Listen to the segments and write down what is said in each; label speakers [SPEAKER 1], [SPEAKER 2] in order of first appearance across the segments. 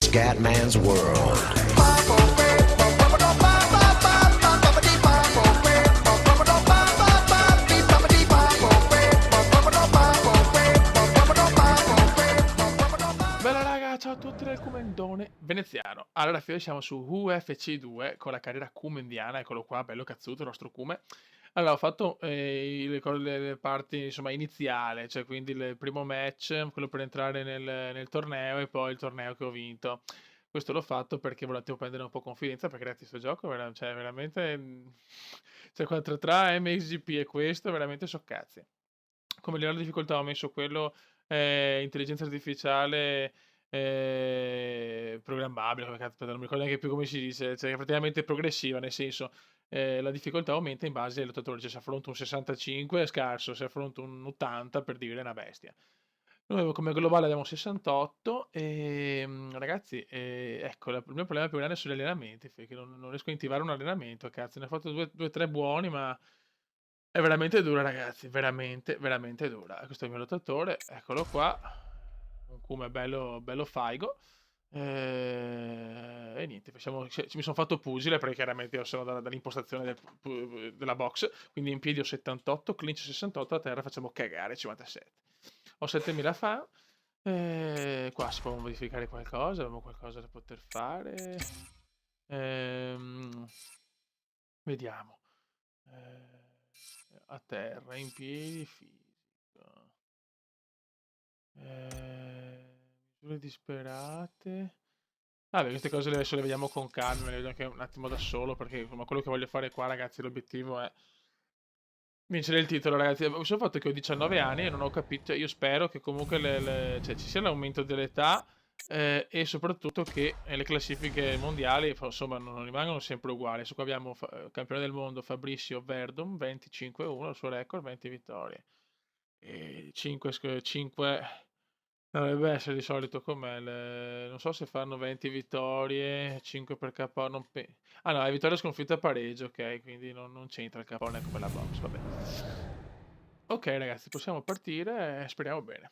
[SPEAKER 1] Scatman's World.
[SPEAKER 2] Bella raga, ciao a tutti dal Comendone veneziano. Allora, siamo su UFC 2 con la carriera cumendiana, eccolo qua, bello cazzuto il nostro Cume. Allora, ho fatto le parti insomma iniziale, cioè quindi il primo match, quello per entrare nel torneo e poi il torneo che ho vinto. Questo l'ho fatto perché volevo prendere un po' confidenza, perché ragazzi questo gioco cioè, veramente cioè, tra MXGP e questo veramente so cazzi. Come livello di difficoltà ho messo quello intelligenza artificiale programmabile, come cazzo, non mi ricordo neanche più come si dice, cioè praticamente progressiva, nel senso la difficoltà aumenta in base ai lottatori, cioè se affronto un 65 è scarso, se affronto un 80 per dire è una bestia. Noi come globale abbiamo 68 e ragazzi, ecco, il mio problema più grande sono gli allenamenti, perché non riesco a intivare un allenamento, cazzo, ne ho fatto due, tre buoni, ma è veramente dura, ragazzi, veramente, veramente dura. Questo è il mio lottatore, eccolo qua, un Kuma bello, bello faigo. E niente, mi sono fatto pugile perché chiaramente io sono dall'impostazione della box, quindi in piedi ho 78, clinch 68, a terra facciamo cagare 57. Ho 7000 fan, qua si può modificare qualcosa, abbiamo qualcosa da poter fare. Vediamo. A terra, in piedi, fisico. Misure disperate. Vabbè, queste cose adesso le vediamo con calma, me le vedo anche un attimo da solo, perché insomma quello che voglio fare qua, ragazzi, l'obiettivo è vincere il titolo, ragazzi. Mi sono fatto che ho 19 anni e non ho capito, io spero che comunque cioè, ci sia l'aumento dell'età e soprattutto che le classifiche mondiali insomma non rimangono sempre uguali. Adesso qua abbiamo campione del mondo Fabrizio Verdum 25-1, il suo record 20 vittorie e 5 dovrebbe essere di solito com'è non so se fanno 20 vittorie 5 per KO ah no, è vittoria sconfitta pareggio, ok, quindi non c'entra il KO neanche per la box, vabbè. Ok ragazzi, possiamo partire e speriamo bene.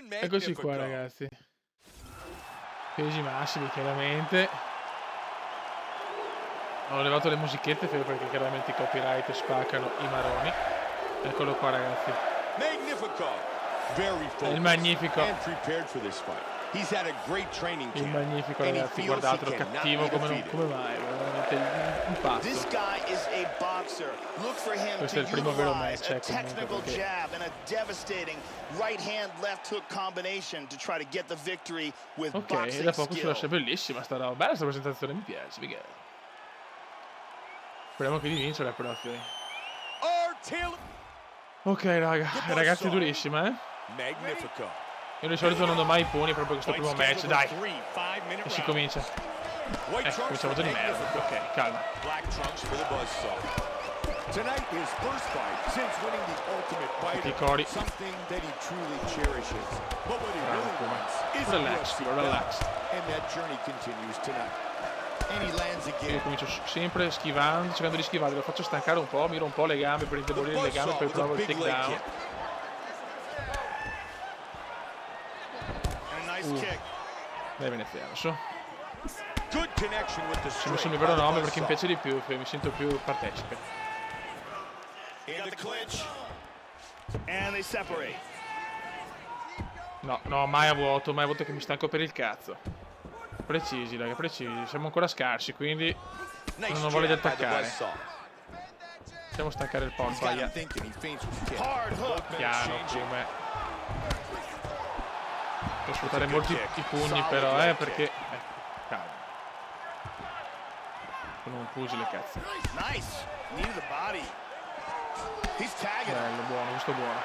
[SPEAKER 2] Eccoci qua ragazzi, pesi massimi chiaramente. Ho levato le musichette perché chiaramente i copyright spaccano i maroni. Eccolo qua ragazzi, il magnifico, il magnifico ragazzi, guardatelo, cattivo come mai, veramente un pazzo. Questo è il primo vero match, comunque, ok, da poco si lascia bellissima sta roba, bella sta presentazione, mi piace, mica. Speriamo che di vincere però. Ok raga, ragazzi durissima Io di solito non do mai i puni proprio questo primo match, dai. E si comincia. Cominciamo già di merda. Ok, calma. Tutti i cori. Bravo Kuma. Relax, relax. Io comincio sempre schivando, cercando di schivare, lo faccio stancare un po', miro un po' le gambe per indebolire le gambe, poi provo il takedown. Dai veneziano, su. Ci ho messo il mio vero nome perché mi piace di più, mi sento più partecipe. No, mai a vuoto che mi stanco per il cazzo. Precisi, raga, precisi. Siamo ancora scarsi, quindi non ho voglia di attaccare. Possiamo staccare il polpo, aia. Piano, come. Devo sfruttare molti i pugni, però, perché. Calma. Sono un pugile, cazzo. Bello, buono, questo buono.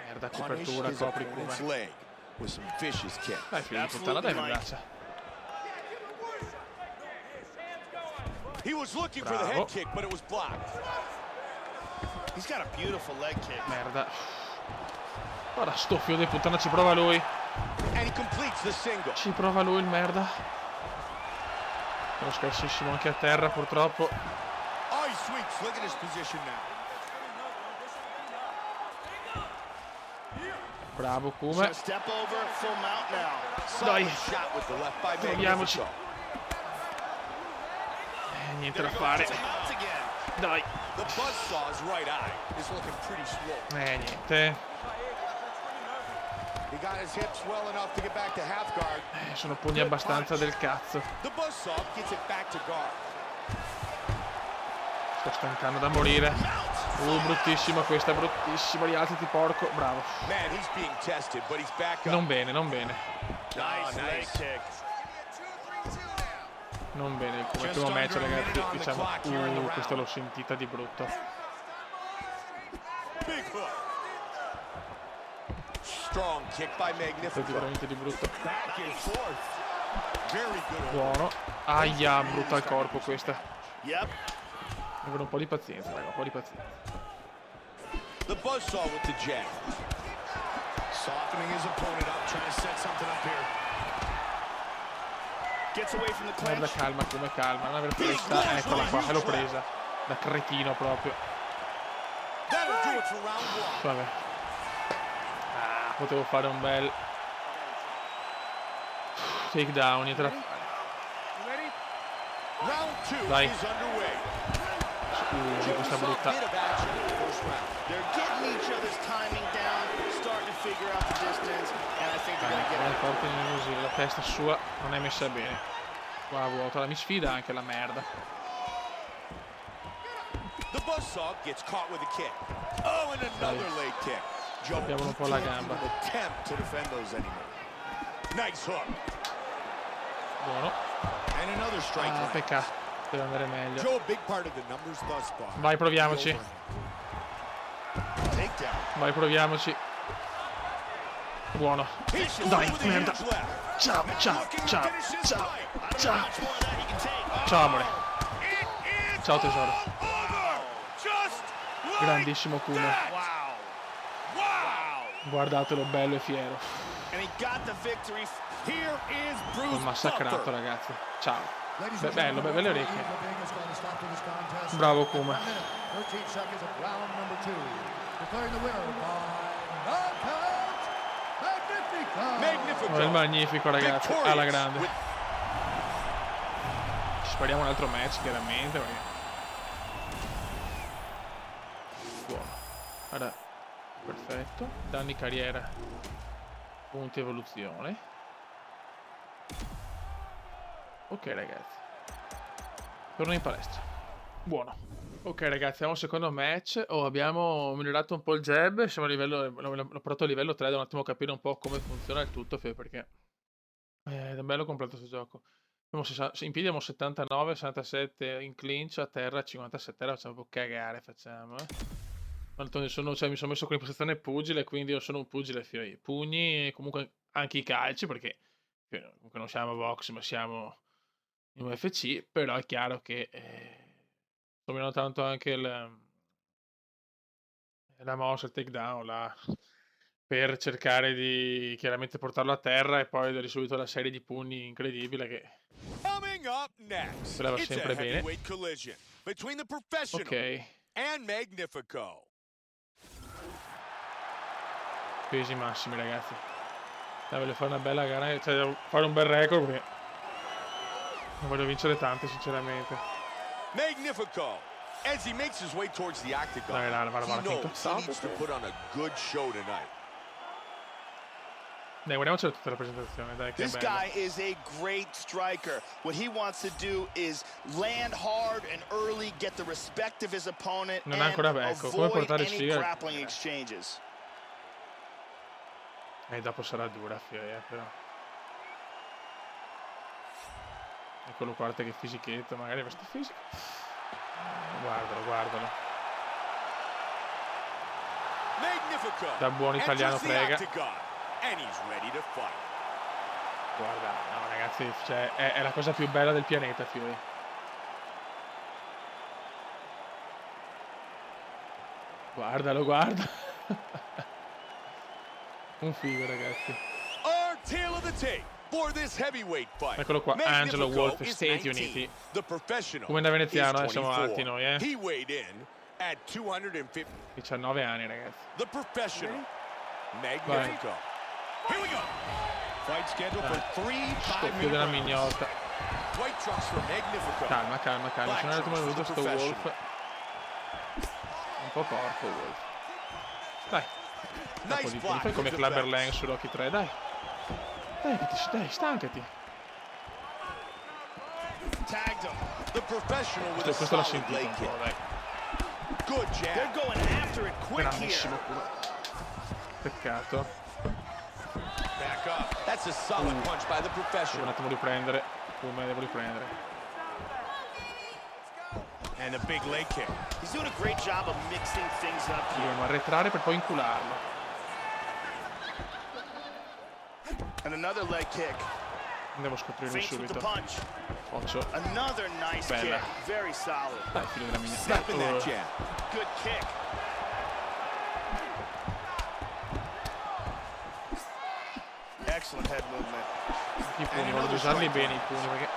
[SPEAKER 2] Merda, copertura, copri come. Dai, figlio di puttana, dai, braccia. Bravo. Merda. Guarda, sto figlio di puttana, ci prova lui. Ci prova lui, il merda. Sono scarsissimo anche a terra, purtroppo. Bravo Kuma. Dai, proviamoci. Niente da fare. Dai. Niente. Sono pugni abbastanza del cazzo. Sto stancando da morire. Bruttissima questa, bruttissima. Rialzati, porco. Bravo. Non bene, non bene. Non bene come primo match, ragazzi. Diciamo, questo l'ho sentita di brutto. Veramente di brutto. Buono. Aia, brutta al corpo questa. Devo un po' di pazienza, raga, un po' di pazienza.
[SPEAKER 3] The buzzsaw with the jab. Softening his opponent up, trying to set something up here. Gets away from the clinch.
[SPEAKER 2] Guarda, calma, come calma, non aver fretta. Eccola qua, l'ho presa. Da cretino proprio. Vabbè. Potevo fare un bel takedown, niente da fare. Dai. Questa brutta. Così, la testa sua non è messa bene. Qua vuota, la mi sfida anche la merda. Abbiamo un po' la gamba. Buono. Peccato. Deve andare meglio. Vai, proviamoci. Vai, proviamoci. Buono. Dai, merda. Ciao, ciao, ciao, ciao, ciao. Ciao, amore. Ciao, tesoro. Grandissimo Kuma. Guardatelo, bello e fiero. L'ho massacrato, ragazzi. Ciao. Bello, belle orecchie. Bravo Kuma. Oh, è magnifico, ragazzi. Alla grande. Speriamo un altro match, chiaramente. Perché... buono. Guarda. Perfetto. Danni carriera. Punti evoluzione. Ok, ragazzi. Torno in palestra. Buono. Ok, ragazzi, abbiamo un secondo match. Abbiamo migliorato un po' il jab. Siamo a livello. L'ho portato a livello 3. Devo un attimo capire un po' come funziona il tutto. Perché è bello completo questo gioco. In piedi abbiamo 79, 67 in clinch, a terra 57. Facciamo un po' cagare. Facciamo, mi sono messo con l'impostazione pugile. Quindi io sono un pugile. Pugni, comunque anche i calci. Perché comunque non siamo box, ma siamo in UFC, però è chiaro che sto mirando tanto anche la mossa, il takedown per cercare di chiaramente portarlo a terra e poi ho risolto la serie di pugni incredibile che va sempre bene. Ok. Pesi massimi, ragazzi. Voglio fare una bella gara, cioè devo fare un bel record perché non voglio vincere tante, sinceramente.
[SPEAKER 3] Magnifico, as he makes his way towards the octagon,
[SPEAKER 2] he knows
[SPEAKER 3] he needs to put on a good show tonight.
[SPEAKER 2] Dai, guardiamoci tutta la presentazione, dai, che
[SPEAKER 4] This guy is a great striker. What he wants to do is land hard and early, get the respect of his opponent,
[SPEAKER 2] non è ancora becco, come portare sfiga.
[SPEAKER 4] grappling exchanges.
[SPEAKER 2] E dopo sarà dura, però. Eccolo, guarda che fisichetto, magari questo fisico. Guardalo. Da buon italiano frega. Guarda, no ragazzi, cioè, è la cosa più bella del pianeta, Fiori. Guardalo. Un figo, ragazzi. Eccolo qua, Angelo Wolf, Stati Uniti. Come da veneziano, siamo alti noi, 19 anni, ragazzi.
[SPEAKER 3] Magnifico. Here we go. Fight scheduled for 3
[SPEAKER 2] Scoppio della
[SPEAKER 3] 5-minute rounds.
[SPEAKER 2] mignotta.
[SPEAKER 3] White trunks for Magnifico.
[SPEAKER 2] Calma. Se non è un attimo venuto sto
[SPEAKER 3] Black
[SPEAKER 2] Wolf. Un po' porco Wolf. Dai.
[SPEAKER 3] Nice block.
[SPEAKER 2] Fai come Clubber Lang su Rocky 3, dai. Dai, stancati.
[SPEAKER 4] Tagged him.
[SPEAKER 3] The professional with a
[SPEAKER 2] Questo l'ha
[SPEAKER 3] solid
[SPEAKER 2] sentito
[SPEAKER 3] leg
[SPEAKER 2] un
[SPEAKER 3] kick.
[SPEAKER 2] po', dai.
[SPEAKER 3] Good
[SPEAKER 4] They're
[SPEAKER 3] jab.
[SPEAKER 4] going after it quick
[SPEAKER 2] Grandissimo
[SPEAKER 4] here.
[SPEAKER 2] culo. Peccato.
[SPEAKER 3] Back up. That's a solid punch by the
[SPEAKER 2] Devo un
[SPEAKER 3] professional.
[SPEAKER 2] attimo riprendere. Come devo riprendere.
[SPEAKER 3] And a big leg kick.
[SPEAKER 4] He's doing a great job of mixing things up here.
[SPEAKER 2] Dobbiamo arretrare per poi incularlo.
[SPEAKER 4] And another leg kick.
[SPEAKER 2] Andiamo a scoprirlo
[SPEAKER 4] Feints with the
[SPEAKER 2] subito.
[SPEAKER 4] punch.
[SPEAKER 2] Faccio.
[SPEAKER 4] Another nice
[SPEAKER 2] Bella.
[SPEAKER 4] kick. Very solid.
[SPEAKER 2] Dai, figlio della mignotta.
[SPEAKER 3] Snapping
[SPEAKER 2] Dai,
[SPEAKER 3] that jab.
[SPEAKER 4] Good kick. Excellent head movement.
[SPEAKER 2] I pugni, voglio usarli bene i pugni perché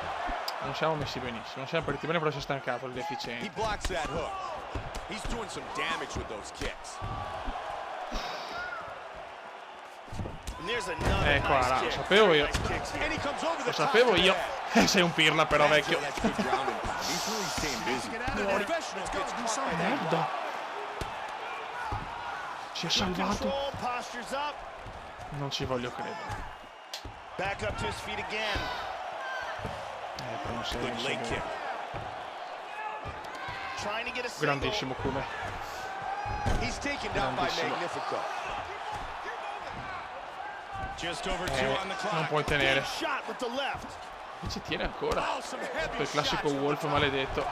[SPEAKER 2] non siamo messi benissimo. Non siamo partiti bene, però si è stancato il
[SPEAKER 3] He
[SPEAKER 2] deficiente.
[SPEAKER 3] blocks that hook. He's doing some damage with those kicks.
[SPEAKER 4] And there's another
[SPEAKER 2] Qua,
[SPEAKER 4] nice
[SPEAKER 2] lo
[SPEAKER 4] kick.
[SPEAKER 2] sapevo io.
[SPEAKER 4] Nice kicks here.
[SPEAKER 3] And he comes over the
[SPEAKER 2] Lo
[SPEAKER 3] top
[SPEAKER 2] sapevo
[SPEAKER 3] to the
[SPEAKER 2] io.
[SPEAKER 3] head.
[SPEAKER 2] Sei un pirla però, vecchio.
[SPEAKER 3] That's good grounding pound. He's really staying busy. The professional gets caught by that
[SPEAKER 2] Merda. Si è salvato.
[SPEAKER 4] Control, postures up.
[SPEAKER 2] Non ci voglio credere.
[SPEAKER 4] Back up to his feet again.
[SPEAKER 2] Però non sei
[SPEAKER 3] Good leg kick.
[SPEAKER 4] Trying to get a single.
[SPEAKER 2] grandissimo come.
[SPEAKER 3] He's taken down by
[SPEAKER 2] Grandissimo.
[SPEAKER 3] Magnifico. Just over 2 on the
[SPEAKER 2] Non
[SPEAKER 3] clock.
[SPEAKER 2] puoi tenere.
[SPEAKER 4] Big shot with the left.
[SPEAKER 2] E ci tiene ancora.
[SPEAKER 3] Oh, some heavy
[SPEAKER 2] Quel classico
[SPEAKER 3] shots.
[SPEAKER 2] Wolf maledetto.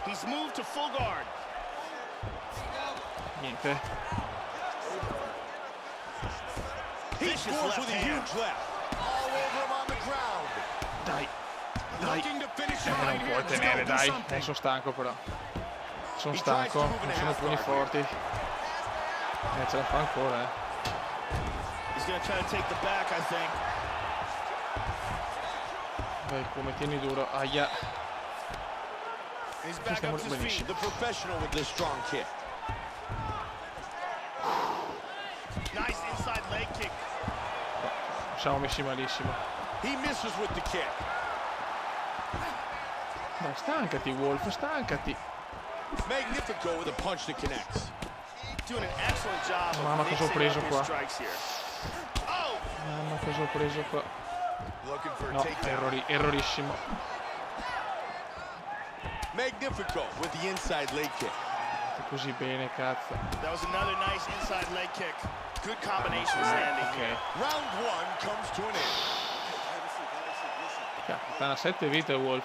[SPEAKER 4] He's moved to full guard.
[SPEAKER 2] Niente.
[SPEAKER 3] He
[SPEAKER 4] Vicious
[SPEAKER 3] scores
[SPEAKER 4] left
[SPEAKER 3] with a
[SPEAKER 4] hand.
[SPEAKER 3] huge left. All over him on the ground.
[SPEAKER 2] Dai.
[SPEAKER 3] Looking to finish it
[SPEAKER 2] Non
[SPEAKER 3] right here.
[SPEAKER 2] puoi
[SPEAKER 3] Let's
[SPEAKER 2] tenere,
[SPEAKER 3] go, do
[SPEAKER 2] dai.
[SPEAKER 3] something.
[SPEAKER 2] Sono stanco però. Sono stanco. Non sono pugni forti. Ce la fa ancora,
[SPEAKER 4] He's going to try to take the back, I think.
[SPEAKER 2] Dai, come tieni duro. Aia.
[SPEAKER 3] He's back up to his feet. The professional with the strong kick.
[SPEAKER 4] Nice inside leg kick.
[SPEAKER 2] Siamo messi malissimo.
[SPEAKER 3] He misses with the kick.
[SPEAKER 2] Dai, stancati, Wolf, stancati.
[SPEAKER 3] Magnifico with a punch that connects.
[SPEAKER 4] Doing an excellent job
[SPEAKER 2] Mamma,
[SPEAKER 4] of
[SPEAKER 2] cosa ho
[SPEAKER 4] mixing
[SPEAKER 2] preso
[SPEAKER 4] up his
[SPEAKER 2] qua?
[SPEAKER 4] strikes here. Oh!
[SPEAKER 2] Mamma, cosa ho preso qua?
[SPEAKER 3] Looking for a
[SPEAKER 2] No,
[SPEAKER 3] takedown.
[SPEAKER 2] errorissimo.
[SPEAKER 3] Magnifico with the inside leg kick.
[SPEAKER 2] Così bene, cazzo.
[SPEAKER 4] That was another nice inside leg kick. Good combination standing here.
[SPEAKER 2] Ok.
[SPEAKER 3] Round 1 comes to an end.
[SPEAKER 2] Cazzo, sta a 7 vite Wolf.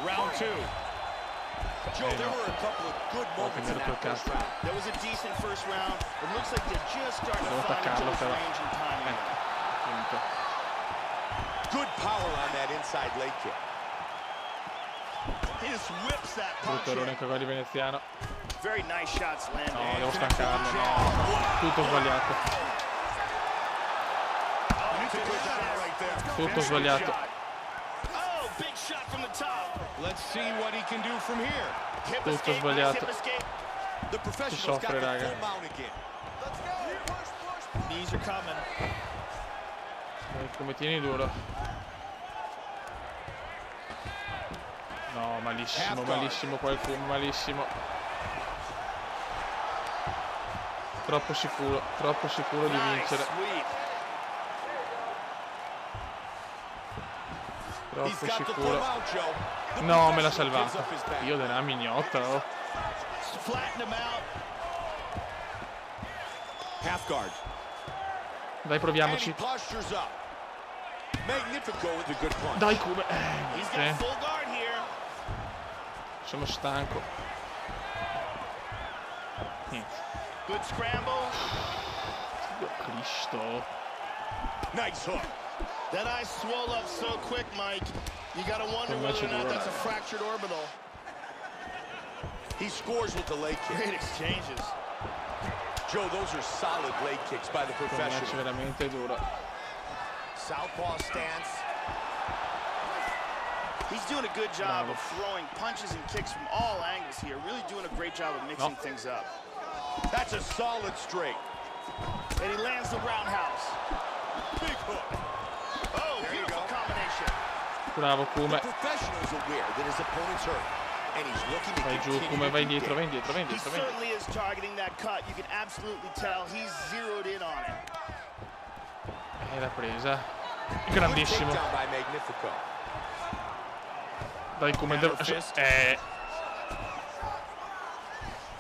[SPEAKER 3] Round 2. Joe, there were a couple of good moments in that first round.
[SPEAKER 4] That was a decent first round. It looks like they're just starting to
[SPEAKER 2] Devo
[SPEAKER 4] find each
[SPEAKER 2] attaccarlo
[SPEAKER 4] other's
[SPEAKER 2] però.
[SPEAKER 4] range and timing.
[SPEAKER 2] Punto.
[SPEAKER 3] Good power on that inside leg kick.
[SPEAKER 4] He just whips that punch
[SPEAKER 2] Brutto errore
[SPEAKER 4] in.
[SPEAKER 2] anche qua di veneziano.
[SPEAKER 4] Very nice shots landed.
[SPEAKER 2] No, devo stancarlo, no. Tutto sbagliato. Tutto sbagliato.
[SPEAKER 4] Oh, big shot from the top.
[SPEAKER 3] Let's see what he can do from here.
[SPEAKER 4] Hip
[SPEAKER 2] Tutto
[SPEAKER 4] escape,
[SPEAKER 2] sbagliato.
[SPEAKER 4] nice hip escape.
[SPEAKER 3] The professional's got
[SPEAKER 2] soffre,
[SPEAKER 3] the
[SPEAKER 2] raga.
[SPEAKER 3] full mount again.
[SPEAKER 4] Knees are coming.
[SPEAKER 2] Dai, come tieni duro. No, malissimo, malissimo qualcuno, malissimo. Troppo sicuro di
[SPEAKER 4] Nice
[SPEAKER 2] vincere.
[SPEAKER 4] sweep.
[SPEAKER 3] He's
[SPEAKER 2] Troppo
[SPEAKER 3] got the full
[SPEAKER 2] sicuro.
[SPEAKER 3] mount, Joe. The
[SPEAKER 2] No, me l'ha
[SPEAKER 3] professional gives
[SPEAKER 2] salvata.
[SPEAKER 3] up his back.
[SPEAKER 2] Io della mignotta, oh.
[SPEAKER 4] Flatten him out.
[SPEAKER 3] Half guard.
[SPEAKER 2] Dai,
[SPEAKER 3] And he
[SPEAKER 2] proviamoci.
[SPEAKER 3] postures up. Magnifico with a good punch.
[SPEAKER 2] Dai, come.
[SPEAKER 4] He's got
[SPEAKER 2] Niente.
[SPEAKER 4] full guard here.
[SPEAKER 2] Sono stanco. Niente.
[SPEAKER 4] Good scramble.
[SPEAKER 2] Oh, Cristo.
[SPEAKER 3] Nice hook.
[SPEAKER 4] That eye swelled up so quick, Mike. You gotta wonder
[SPEAKER 2] Come
[SPEAKER 4] whether or not
[SPEAKER 2] dura.
[SPEAKER 4] that's a fractured orbital.
[SPEAKER 3] He scores with the leg kick.
[SPEAKER 4] Great exchanges.
[SPEAKER 3] Joe, those are solid leg kicks by the
[SPEAKER 2] Come match
[SPEAKER 3] professional.
[SPEAKER 2] veramente duro.
[SPEAKER 3] Southpaw stance.
[SPEAKER 4] He's doing a good job of throwing punches and kicks from all angles here. Really doing a great job of mixing things up.
[SPEAKER 3] That's a solid straight.
[SPEAKER 4] And he lands the roundhouse. Big hook. Oh, beautiful combination.
[SPEAKER 2] Bravo
[SPEAKER 3] The
[SPEAKER 2] Kume.
[SPEAKER 3] professional is aware that his opponent's hurt, and he's looking to
[SPEAKER 2] Vai giù
[SPEAKER 3] continue
[SPEAKER 2] Kume,
[SPEAKER 3] to
[SPEAKER 2] vai
[SPEAKER 3] dig.
[SPEAKER 2] indietro, vai indietro, vai
[SPEAKER 4] He
[SPEAKER 2] indietro, vai indietro.
[SPEAKER 4] certainly is targeting that cut. You can absolutely tell he's zeroed in on it.
[SPEAKER 2] L'ha presa.
[SPEAKER 3] Good
[SPEAKER 2] Grandissimo.
[SPEAKER 3] takedown by Magnifico.
[SPEAKER 2] Dai Kume.
[SPEAKER 4] Counter fist.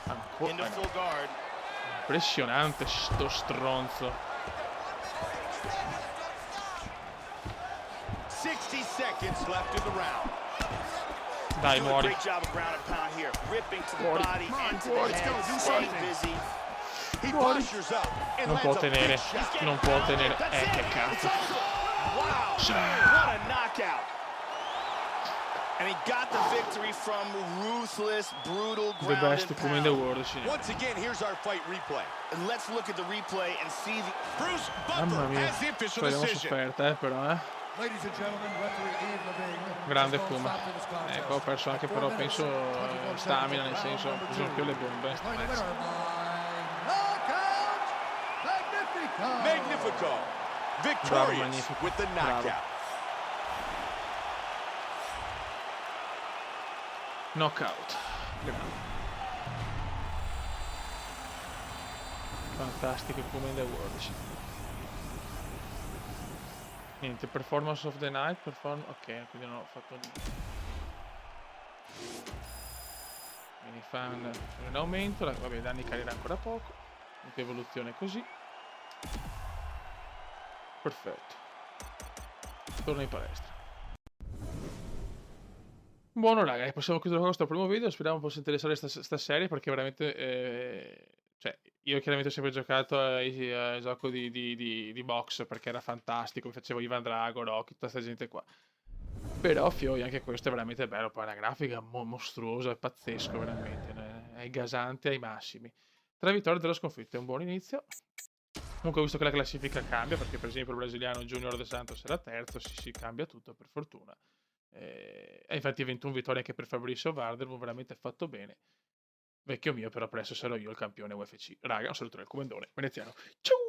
[SPEAKER 2] Ancora.
[SPEAKER 4] Into full guard.
[SPEAKER 2] Impressionante sto stronzo.
[SPEAKER 3] 60 seconds left in the round.
[SPEAKER 2] Dai,
[SPEAKER 4] Doing a
[SPEAKER 2] muori.
[SPEAKER 4] great job of ground and pound here. Ripping to the
[SPEAKER 2] Muori.
[SPEAKER 4] body and to
[SPEAKER 2] Muori.
[SPEAKER 4] the head. Staying busy.
[SPEAKER 3] He postures up and
[SPEAKER 2] Non può
[SPEAKER 3] lands a big
[SPEAKER 2] tenere.
[SPEAKER 3] shot.
[SPEAKER 2] Non può tenere.
[SPEAKER 4] That's it.
[SPEAKER 2] Che
[SPEAKER 4] It's
[SPEAKER 2] cazzo.
[SPEAKER 4] over. Wow. What a knockout. And he got the victory from ruthless, brutal
[SPEAKER 2] The
[SPEAKER 4] ground
[SPEAKER 2] best
[SPEAKER 4] and
[SPEAKER 2] Kume in the
[SPEAKER 4] pound.
[SPEAKER 2] world, signore.
[SPEAKER 3] Once again, here's our fight replay.
[SPEAKER 4] And let's look at the replay and see the...
[SPEAKER 3] Bruce
[SPEAKER 2] Mamma
[SPEAKER 3] Buffer
[SPEAKER 2] mia.
[SPEAKER 3] has the official
[SPEAKER 2] Abbiamo
[SPEAKER 3] decision.
[SPEAKER 2] sofferto, però,
[SPEAKER 5] Ladies and gentlemen, referee Ian Levine.
[SPEAKER 2] Grande Kume. Ecco, ho perso anche però, penso, stamina, nel senso, ho preso più le bombe.
[SPEAKER 3] Magnifico,
[SPEAKER 2] Bravo,
[SPEAKER 3] victorious
[SPEAKER 2] Magnifico.
[SPEAKER 3] with the
[SPEAKER 2] Bravo.
[SPEAKER 3] knockout.
[SPEAKER 2] Knockout. Fantastico Kume in the world, signore. Niente, performance of the night, ok, quindi non ho fatto niente. Quindi fan in aumento, vabbè, danni carriera ancora poco, anche evoluzione così. Perfetto. Torno in palestra. Buono raga, possiamo chiudere con questo primo video, speriamo possa interessare sta serie perché veramente... cioè, io chiaramente ho sempre giocato al gioco di box perché era fantastico, mi facevo Ivan Drago, Rocky, tutta questa gente qua. Però Fioi, anche questo è veramente bello, poi la grafica mostruosa, è pazzesco veramente, è gasante ai massimi. 3 vittorie, 0 sconfitte, è un buon inizio. Comunque ho visto che la classifica cambia perché per esempio il brasiliano Junior De Santos era terzo, si cambia tutto per fortuna. E infatti 21 vittorie anche per Fabrizio Vardervo, veramente fatto bene. Vecchio mio, però presto sarò io il campione UFC. Raga, un saluto dal comandone veneziano. Ciao!